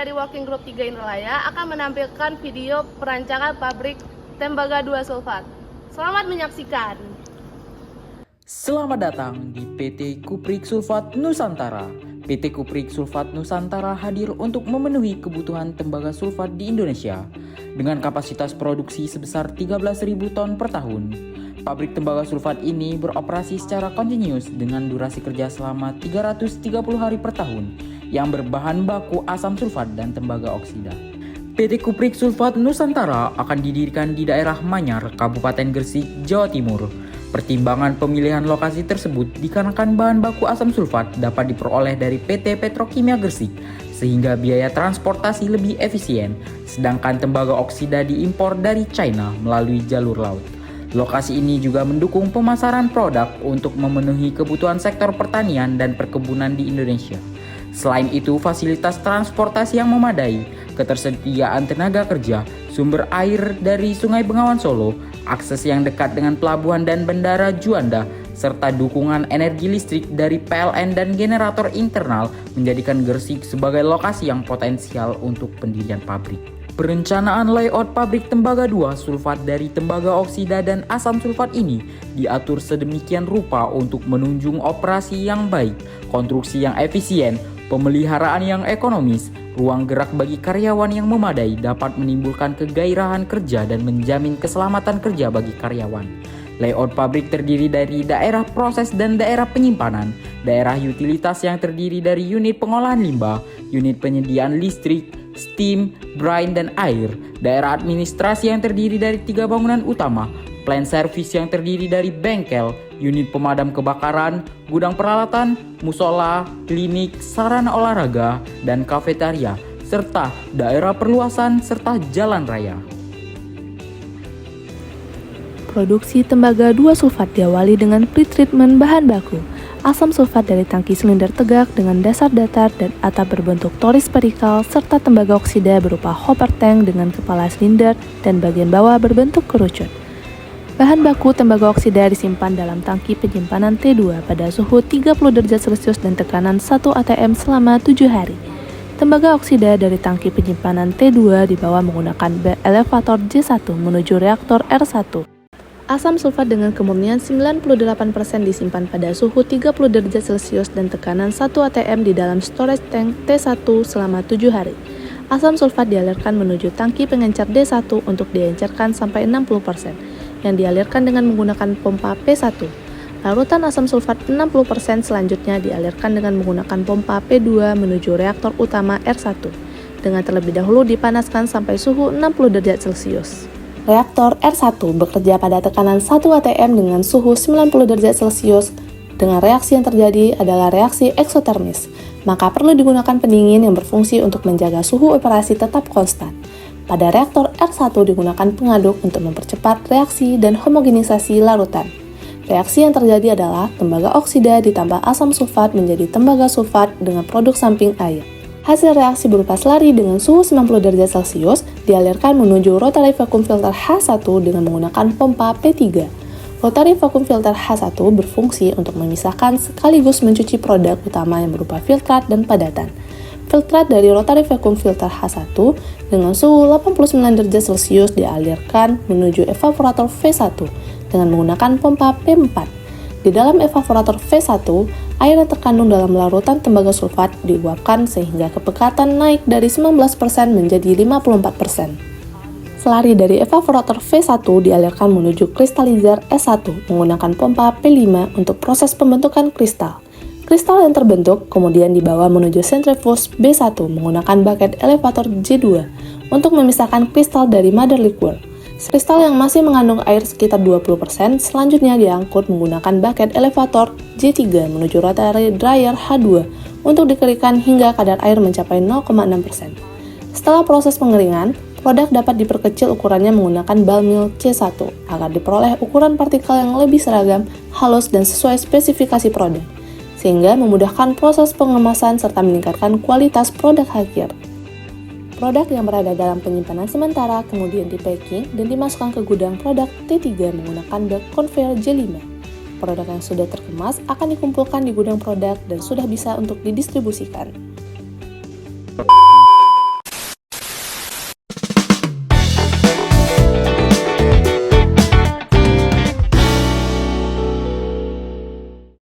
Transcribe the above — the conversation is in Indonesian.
dari Working Group 3 Indralaya akan menampilkan video perancangan pabrik tembaga 2 sulfat. Selamat menyaksikan. Selamat datang di PT Kuprik Sulfat Nusantara. PT Kuprik Sulfat Nusantara hadir untuk memenuhi kebutuhan tembaga sulfat di Indonesia dengan kapasitas produksi sebesar 13.000 ton per tahun. Pabrik tembaga sulfat ini beroperasi secara kontinus dengan durasi kerja selama 330 hari per tahun yang berbahan baku asam sulfat dan tembaga oksida. PT Kuprik Sulfat Nusantara akan didirikan di daerah Manyar, Kabupaten Gresik, Jawa Timur. Pertimbangan pemilihan lokasi tersebut dikarenakan bahan baku asam sulfat dapat diperoleh dari PT Petrokimia Gresik, sehingga biaya transportasi lebih efisien, sedangkan tembaga oksida diimpor dari China melalui jalur laut. Lokasi ini juga mendukung pemasaran produk untuk memenuhi kebutuhan sektor pertanian dan perkebunan di Indonesia. Selain itu, fasilitas transportasi yang memadai, ketersediaan tenaga kerja, sumber air dari Sungai Bengawan Solo, akses yang dekat dengan pelabuhan dan bandara Juanda, serta dukungan energi listrik dari PLN dan generator internal menjadikan Gresik sebagai lokasi yang potensial untuk pendirian pabrik. Perencanaan layout pabrik tembaga 2 sulfat dari tembaga oksida dan asam sulfat ini diatur sedemikian rupa untuk menunjang operasi yang baik, konstruksi yang efisien, pemeliharaan yang ekonomis, ruang gerak bagi karyawan yang memadai dapat menimbulkan kegairahan kerja dan menjamin keselamatan kerja bagi karyawan. Layout pabrik terdiri dari daerah proses dan daerah penyimpanan, daerah utilitas yang terdiri dari unit pengolahan limbah, unit penyediaan listrik, steam, brine, dan air, daerah administrasi yang terdiri dari 3 bangunan utama, plant service yang terdiri dari bengkel, unit pemadam kebakaran, gudang peralatan, musola, klinik, sarana olahraga, dan kafetaria, serta daerah perluasan serta jalan raya. Produksi tembaga 2 sulfat diawali dengan pretreatment bahan baku. Asam sulfat dari tangki silinder tegak dengan dasar datar dan atap berbentuk toris spherical serta tembaga oksida berupa hopper tank dengan kepala silinder dan bagian bawah berbentuk kerucut. Bahan baku tembaga oksida disimpan dalam tangki penyimpanan T2 pada suhu 30 derajat Celcius dan tekanan 1 atm selama 7 hari. Tembaga oksida dari tangki penyimpanan T2 dibawa menggunakan elevator J1 menuju reaktor R1. Asam sulfat dengan kemurnian 98% disimpan pada suhu 30 derajat Celcius dan tekanan 1 atm di dalam storage tank T1 selama 7 hari. Asam sulfat dialirkan menuju tangki pengencer D1 untuk diencerkan sampai 60%, yang dialirkan dengan menggunakan pompa P1. Larutan asam sulfat 60% selanjutnya dialirkan dengan menggunakan pompa P2 menuju reaktor utama R1, dengan terlebih dahulu dipanaskan sampai suhu 60 derajat Celcius. Reaktor R1 bekerja pada tekanan 1 atm dengan suhu 90 derajat Celcius. Dengan reaksi yang terjadi adalah reaksi eksotermis, maka perlu digunakan pendingin yang berfungsi untuk menjaga suhu operasi tetap konstan. Pada reaktor R1 digunakan pengaduk untuk mempercepat reaksi dan homogenisasi larutan. Reaksi yang terjadi adalah tembaga oksida ditambah asam sulfat menjadi tembaga sulfat dengan produk samping air. Hasil reaksi berupa slari dengan suhu 90 derajat Celcius dialirkan menuju rotary vacuum filter H1 dengan menggunakan pompa P3. Rotary vacuum filter H1 berfungsi untuk memisahkan sekaligus mencuci produk utama yang berupa filtrat dan padatan. Filtrat dari rotary vacuum filter H1 dengan suhu 89 derajat Celcius dialirkan menuju evaporator V1 dengan menggunakan pompa P4. Di dalam evaporator V1, air yang terkandung dalam larutan tembaga sulfat diuapkan sehingga kepekatan naik dari 19% menjadi 54%. Slari dari evaporator V1 dialirkan menuju kristalizer S1 menggunakan pompa P5 untuk proses pembentukan kristal. Kristal yang terbentuk kemudian dibawa menuju sentrifuge B1 menggunakan bucket elevator J2 untuk memisahkan kristal dari mother liquor. Kristal yang masih mengandung air sekitar 20% selanjutnya diangkut menggunakan bucket elevator J3 menuju rotary dryer H2 untuk dikeringkan hingga kadar air mencapai 0,6%. Setelah proses pengeringan, produk dapat diperkecil ukurannya menggunakan ball mill C1 agar diperoleh ukuran partikel yang lebih seragam, halus, dan sesuai spesifikasi produk, sehingga memudahkan proses pengemasan serta meningkatkan kualitas produk akhir. Produk yang berada dalam penyimpanan sementara kemudian di-packing dan dimasukkan ke gudang produk T3 menggunakan belt conveyor J5. Produk yang sudah terkemas akan dikumpulkan di gudang produk dan sudah bisa untuk didistribusikan.